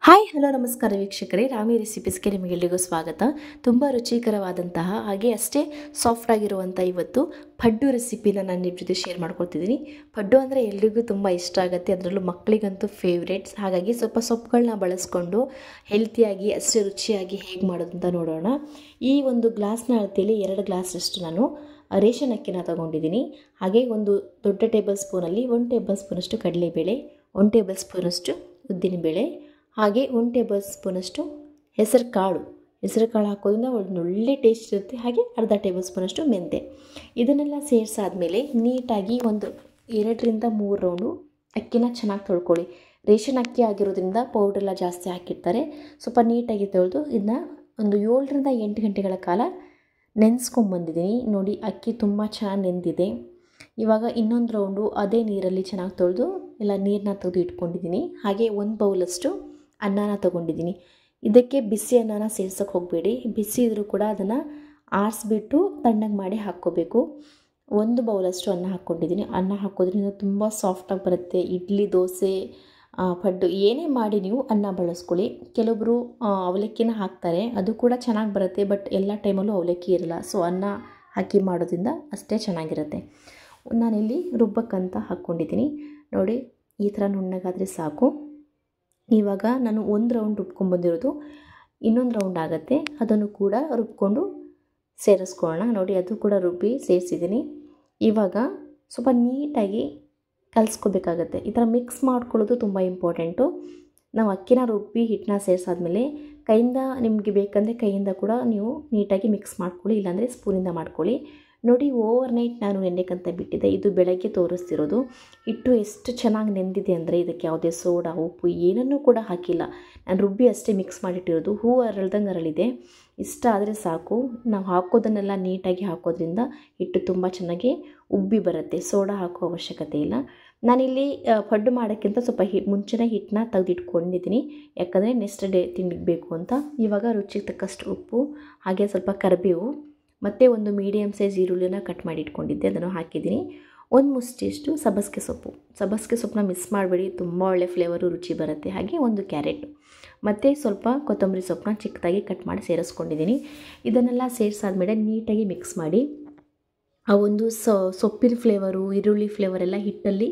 Hi hello ನಮಸ್ಕಾರ ವೀಕ್ಷಕರೇ, ರಾಮಿ ರೆಸಿಪೀಸ್ಗೆ ನಿಮಗೆಲ್ಲರಿಗೂ ಸ್ವಾಗತ. ತುಂಬ ರುಚಿಕರವಾದಂತಹ ಹಾಗೆ ಅಷ್ಟೇ ಸಾಫ್ಟ್ ಆಗಿರುವಂಥ ಇವತ್ತು ಪಡ್ಡು ರೆಸಿಪಿನ ನಾನು ನಿಮ್ಮ ಜೊತೆ ಶೇರ್ ಮಾಡ್ಕೊಳ್ತಿದ್ದೀನಿ. ಪಡ್ಡು ಅಂದರೆ ಎಲ್ರಿಗೂ ತುಂಬ ಇಷ್ಟ ಆಗುತ್ತೆ, ಅದರಲ್ಲೂ ಮಕ್ಕಳಿಗಂತೂ ಫೇವ್ರೇಟ್ಸ್. ಹಾಗಾಗಿ ಸ್ವಲ್ಪ ಸೊಪ್ಪುಗಳನ್ನ ಬಳಸ್ಕೊಂಡು ಹೆಲ್ತಿಯಾಗಿ ಅಷ್ಟೇ ರುಚಿಯಾಗಿ ಹೇಗೆ ಮಾಡೋದು ಅಂತ ನೋಡೋಣ. ಈ ಒಂದು ಗ್ಲಾಸ್ನ ಅಳತೆಯಲ್ಲಿ 2 ಗ್ಲಾಸಷ್ಟು ನಾನು ರೇಷನ್ ಅಕ್ಕಿನ ತಗೊಂಡಿದ್ದೀನಿ. ಹಾಗೆ ಒಂದು ದೊಡ್ಡ ಟೇಬಲ್ ಸ್ಪೂನಲ್ಲಿ 1 ಟೇಬಲ್ ಸ್ಪೂನಷ್ಟು ಕಡಲೆಬೇಳೆ, 1 ಟೇಬಲ್ ಸ್ಪೂನಷ್ಟು ಉದ್ದಿನಬೇಳೆ, ಹಾಗೆ 1 ಟೇಬಲ್ ಸ್ಪೂನಷ್ಟು ಹೆಸರು ಕಾಳು ಹಾಕೋದ್ರಿಂದ ಒಂದು ಒಳ್ಳೆ ಟೇಸ್ಟ್ ಇರುತ್ತೆ. ಹಾಗೆ ಅರ್ಧ ಟೇಬಲ್ ಸ್ಪೂನಷ್ಟು ಮೆಂತೆ. ಇದನ್ನೆಲ್ಲ ಸೇರಿಸಾದ್ಮೇಲೆ ನೀಟಾಗಿ ಒಂದು 2 ರಿಂದ 3 ರೌಂಡು ಅಕ್ಕಿನ ಚೆನ್ನಾಗಿ ತೊಳ್ಕೊಳ್ಳಿ. ರೇಷನ್ ಅಕ್ಕಿ ಆಗಿರೋದ್ರಿಂದ ಪೌಡ್ರೆಲ್ಲ ಜಾಸ್ತಿ ಹಾಕಿರ್ತಾರೆ. ಸ್ವಲ್ಪ ನೀಟಾಗಿ ತೊಳೆದು ಇದನ್ನ ಒಂದು 7 ರಿಂದ 8 ಗಂಟೆಗಳ ಕಾಲ ನೆನೆಸ್ಕೊಂಬಂದಿದ್ದೀನಿ. ನೋಡಿ, ಅಕ್ಕಿ ತುಂಬ ಚೆನ್ನಾಗಿ ನೆಂದಿದೆ. ಇವಾಗ ಇನ್ನೊಂದು ರೌಂಡು ಅದೇ ನೀರಲ್ಲಿ ಚೆನ್ನಾಗಿ ತೊಳೆದು ಎಲ್ಲ ನೀರನ್ನ ತೆಗೆದು ಇಟ್ಕೊಂಡಿದ್ದೀನಿ. ಹಾಗೆ 1 ಬೌಲಷ್ಟು ಅನ್ನನ ತೊಗೊಂಡಿದ್ದೀನಿ. ಇದಕ್ಕೆ ಬಿಸಿ ಅನ್ನನ ಸೇರ್ಸೋಕ್ಕೆ ಹೋಗಬೇಡಿ. ಬಿಸಿ ಇದ್ದರೂ ಕೂಡ ಅದನ್ನು ಆರಿಸ್ಬಿಟ್ಟು ತಣ್ಣಗೆ ಮಾಡಿ ಹಾಕ್ಕೋಬೇಕು. 1 ಬೌಲಷ್ಟು ಅನ್ನ ಹಾಕ್ಕೊಂಡಿದ್ದೀನಿ. ಅನ್ನ ಹಾಕೋದ್ರಿಂದ ತುಂಬ ಸಾಫ್ಟಾಗಿ ಬರುತ್ತೆ. ಇಡ್ಲಿ, ದೋಸೆ, ಪಡ್ಡು ಏನೇ ಮಾಡಿ ನೀವು ಅನ್ನ ಬಳಸ್ಕೊಳ್ಳಿ. ಕೆಲವೊಬ್ಬರು ಅವಲಕ್ಕಿನ ಹಾಕ್ತಾರೆ, ಅದು ಕೂಡ ಚೆನ್ನಾಗಿ ಬರುತ್ತೆ. ಬಟ್ ಎಲ್ಲ ಟೈಮಲ್ಲೂ ಅವಲಕ್ಕಿ ಇರಲ್ಲ. ಸೊ ಅನ್ನ ಹಾಕಿ ಮಾಡೋದ್ರಿಂದ ಅಷ್ಟೇ ಚೆನ್ನಾಗಿರುತ್ತೆ. ನಾನಿಲ್ಲಿ ರುಬ್ಬಕ್ಕಂತ ಹಾಕ್ಕೊಂಡಿದ್ದೀನಿ. ನೋಡಿ, ಈ ಥರ ನುಣ್ಣಗಾದರೆ ಸಾಕು. ಇವಾಗ ನಾನು 1 ರೌಂಡ್ ರುಬ್ಕೊಂಡ್ಬಂದಿರೋದು ಇನ್ನೊಂದು ರೌಂಡ್ ಆಗುತ್ತೆ, ಅದನ್ನು ಕೂಡ ರುಬ್ಕೊಂಡು ಸೇರಿಸ್ಕೊಳ್ಳೋಣ. ನೋಡಿ, ಅದು ಕೂಡ ರುಬ್ಬಿ ಸೇರಿಸಿದ್ದೀನಿ. ಇವಾಗ ಸ್ವಲ್ಪ ನೀಟಾಗಿ ಕಲಿಸ್ಕೋಬೇಕಾಗತ್ತೆ. ಈ ಥರ ಮಿಕ್ಸ್ ಮಾಡ್ಕೊಳ್ಳೋದು ತುಂಬ ಇಂಪಾರ್ಟೆಂಟು. ನಾವು ಅಕ್ಕಿನ ರುಬ್ಬಿ ಹಿಟ್ಟನ್ನ ಸೇರಿಸಾದ್ಮೇಲೆ ಕೈಯಿಂದ ನಿಮಗೆ ಬೇಕಂದರೆ ಕೈಯಿಂದ ಕೂಡ ನೀವು ನೀಟಾಗಿ ಮಿಕ್ಸ್ ಮಾಡ್ಕೊಳ್ಳಿ, ಇಲ್ಲಾಂದರೆ ಸ್ಪೂನಿಂದ ಮಾಡ್ಕೊಳ್ಳಿ. ನೋಡಿ, ಓವರ್ ನೈಟ್ ನಾನು ನೆನೆಕಂತ ಬಿಟ್ಟಿದ್ದೆ. ಇದು ಬೆಳಗ್ಗೆ ತೋರಿಸ್ತಿರೋದು. ಹಿಟ್ಟು ಎಷ್ಟು ಚೆನ್ನಾಗಿ ನೆಂದಿದೆ ಅಂದರೆ ಇದಕ್ಕೆ ಯಾವುದೇ ಸೋಡಾ, ಉಪ್ಪು ಏನನ್ನೂ ಕೂಡ ಹಾಕಿಲ್ಲ. ನಾನು ರುಬ್ಬಿ ಅಷ್ಟೇ ಮಿಕ್ಸ್ ಮಾಡಿಟ್ಟಿರೋದು. ಹೂವು ಅರಳ್ದಂಗೆ ಅರಳಿದೆ. ಇಷ್ಟ ಆದರೆ ಸಾಕು. ನಾವು ಹಾಕೋದನ್ನೆಲ್ಲ ನೀಟಾಗಿ ಹಾಕೋದ್ರಿಂದ ಹಿಟ್ಟು ತುಂಬ ಚೆನ್ನಾಗಿ ಉಬ್ಬಿ ಬರುತ್ತೆ. ಸೋಡಾ ಹಾಕೋ ಅವಶ್ಯಕತೆ ಇಲ್ಲ. ನಾನಿಲ್ಲಿ ಪಡ್ಡು ಮಾಡೋಕ್ಕಿಂತ ಸ್ವಲ್ಪ ಮುಂಚೆನೇ ಹಿಟ್ಟನ್ನ ತೆಗೆದಿಟ್ಕೊಂಡಿದ್ದೀನಿ, ಯಾಕಂದರೆ ನೆಕ್ಸ್ಟ್ ಡೇ ತಿಂಡಿಗೆ ಬೇಕು ಅಂತ. ಇವಾಗ ರುಚಿಗೆ ತಕ್ಕಷ್ಟು ಉಪ್ಪು, ಹಾಗೆ ಸ್ವಲ್ಪ ಕರಿಬೇವು, ಮತ್ತು ಒಂದು ಮೀಡಿಯಮ್ ಸೈಜ್ ಈರುಳ್ಳಿನ ಕಟ್ ಮಾಡಿ ಇಟ್ಕೊಂಡಿದ್ದೆ, ಅದನ್ನು ಹಾಕಿದ್ದೀನಿ. 1 ಮುಷ್ಟಿಯಷ್ಟು ಸಬ್ಬಸಿಗೆ ಸೊಪ್ಪನ್ನ ಮಿಸ್ ಮಾಡಬೇಡಿ, ತುಂಬ ಒಳ್ಳೆ ಫ್ಲೇವರು, ರುಚಿ ಬರುತ್ತೆ. ಹಾಗೆ 1 ಕ್ಯಾರೆಟ್ ಮತ್ತು ಸ್ವಲ್ಪ ಕೊತ್ತಂಬರಿ ಸೊಪ್ಪನ್ನ ಚಿಕ್ಕದಾಗಿ ಕಟ್ ಮಾಡಿ ಸೇರಿಸ್ಕೊಂಡಿದ್ದೀನಿ. ಇದನ್ನೆಲ್ಲ ಸೇರಿಸಾದ್ಮೇಲೆ ನೀಟಾಗಿ ಮಿಕ್ಸ್ ಮಾಡಿ ಆ ಒಂದು ಸೊಪ್ಪಿನ ಫ್ಲೇವರು, ಈರುಳ್ಳಿ ಫ್ಲೇವರೆಲ್ಲ ಹಿಟ್ಟಲ್ಲಿ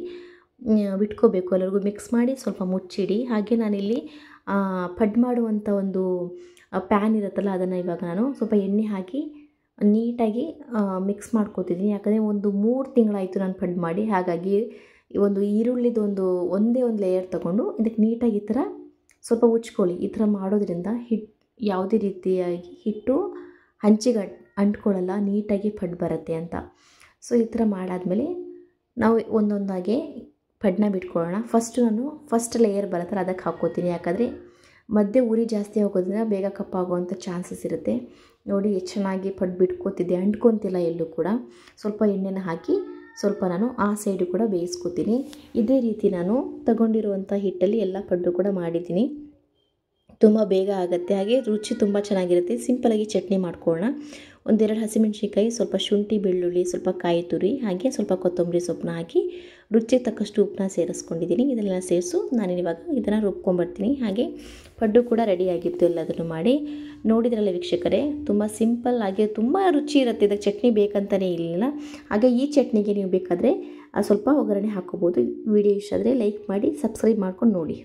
ಬಿಟ್ಕೋಬೇಕು. ಎಲ್ಲರಿಗೂ ಮಿಕ್ಸ್ ಮಾಡಿ ಸ್ವಲ್ಪ ಮುಚ್ಚಿಡಿ. ಹಾಗೆ ನಾನಿಲ್ಲಿ ಪಡ್ಡು ಮಾಡುವಂಥ ಒಂದು ಪ್ಯಾನ್ ಇರುತ್ತಲ್ಲ, ಅದನ್ನು ಇವಾಗ ನಾನು ಸ್ವಲ್ಪ ಎಣ್ಣೆ ಹಾಕಿ ನೀಟಾಗಿ ಮಿಕ್ಸ್ ಮಾಡ್ಕೋತಿದ್ದೀನಿ. ಯಾಕಂದರೆ ಒಂದು 3 ತಿಂಗಳಾಯಿತು ನಾನು ಪಡ್ಡು ಮಾಡಿ. ಹಾಗಾಗಿ ಈ ಒಂದು ಈರುಳ್ಳಿದೊಂದು ಒಂದೇ ಒಂದು ಲೇಯರ್ ತೊಗೊಂಡು ಇದಕ್ಕೆ ನೀಟಾಗಿ ಈ ಥರ ಸ್ವಲ್ಪ ಉಚ್ಕೊಳ್ಳಿ. ಈ ಥರ ಮಾಡೋದ್ರಿಂದ ಯಾವುದೇ ರೀತಿಯಾಗಿ ಹಿಟ್ಟು ಹಂಚಿಗೆ ಅಂಟ್ಕೊಳ್ಳಲ್ಲ, ನೀಟಾಗಿ ಪಡ್ಡು ಬರುತ್ತೆ ಅಂತ. ಸೊ ಈ ಥರ ಮಾಡಾದಮೇಲೆ ನಾವು ಒಂದೊಂದಾಗೆ ಪಡ್ಡನ್ನ ಬಿಟ್ಕೊಳ್ಳೋಣ. ಫಸ್ಟ್ ಲೇಯರ್ ಬರುತ್ತಲ್ಲ ಅದಕ್ಕೆ ಹಾಕ್ಕೋತೀನಿ. ಯಾಕಂದರೆ ಮಧ್ಯೆ ಉರಿ ಜಾಸ್ತಿ ಹೋಗೋದ್ರಿಂದ ಬೇಗ ಕಪ್ಪಾಗುವಂಥ ಚಾನ್ಸಸ್ ಇರುತ್ತೆ. ನೋಡಿ, ಎಷ್ಟು ಚೆನ್ನಾಗಿ ಪಡ್ಡು ಬಿಟ್ಕೋತಿದ್ದೆ, ಅಂಟ್ಕೊತಿಲ್ಲ ಎಲ್ಲೂ ಕೂಡ. ಸ್ವಲ್ಪ ಎಣ್ಣೆನ ಹಾಕಿ ಸ್ವಲ್ಪ ನಾನು ಆ ಸೈಡು ಕೂಡ ಬೇಯಿಸ್ಕೊತೀನಿ. ಇದೇ ರೀತಿ ನಾನು ತಗೊಂಡಿರುವಂಥ ಹಿಟ್ಟಲ್ಲಿ ಎಲ್ಲ ಪಡ್ಡು ಕೂಡ ಮಾಡಿದ್ದೀನಿ. ತುಂಬ ಬೇಗ ಆಗುತ್ತೆ, ಹಾಗೆ ರುಚಿ ತುಂಬ ಚೆನ್ನಾಗಿರುತ್ತೆ. ಸಿಂಪಲಾಗಿ ಚಟ್ನಿ ಮಾಡ್ಕೊಳ್ಳೋಣ. 1-2 ಹಸಿಮೆಣ್ಸಿನ್ಕಾಯಿ, ಸ್ವಲ್ಪ ಶುಂಠಿ, ಬೆಳ್ಳುಳ್ಳಿ, ಸ್ವಲ್ಪ ಕಾಯಿ ತುರಿ, ಹಾಗೆ ಸ್ವಲ್ಪ ಕೊತ್ತಂಬರಿ ಸೊಪ್ಪನ್ನ ಹಾಕಿ ರುಚಿಗೆ ತಕ್ಕಷ್ಟು ಉಪ್ಪನ್ನ ಸೇರಿಸ್ಕೊಂಡಿದ್ದೀನಿ. ಇದನ್ನೆಲ್ಲ ಸೇರಿಸು ನಾನಿವಾಗ ಇದನ್ನು ರುಬ್ಕೊಂಬರ್ತೀನಿ. ಹಾಗೆ ಪಡ್ಡು ಕೂಡ ರೆಡಿಯಾಗಿತ್ತು, ಎಲ್ಲದನ್ನು ಮಾಡಿ. ನೋಡಿದ್ರಲ್ಲ ವೀಕ್ಷಕರೇ, ತುಂಬ ಸಿಂಪಲ್ ಆಗಿ ತುಂಬ ರುಚಿ ಇರುತ್ತೆ. ಇದಕ್ಕೆ ಚಟ್ನಿ ಬೇಕಂತಲೇ ಇಲ್ಲ. ಹಾಗೆ ಈ ಚಟ್ನಿಗೆ ನೀವು ಬೇಕಾದರೆ ಸ್ವಲ್ಪ ಒಗ್ಗರಣೆ ಹಾಕ್ಕೋಬೋದು. ವಿಡಿಯೋ ಇಷ್ಟ ಆದರೆ ಲೈಕ್ ಮಾಡಿ, ಸಬ್ಸ್ಕ್ರೈಬ್ ಮಾಡ್ಕೊಂಡು ನೋಡಿ.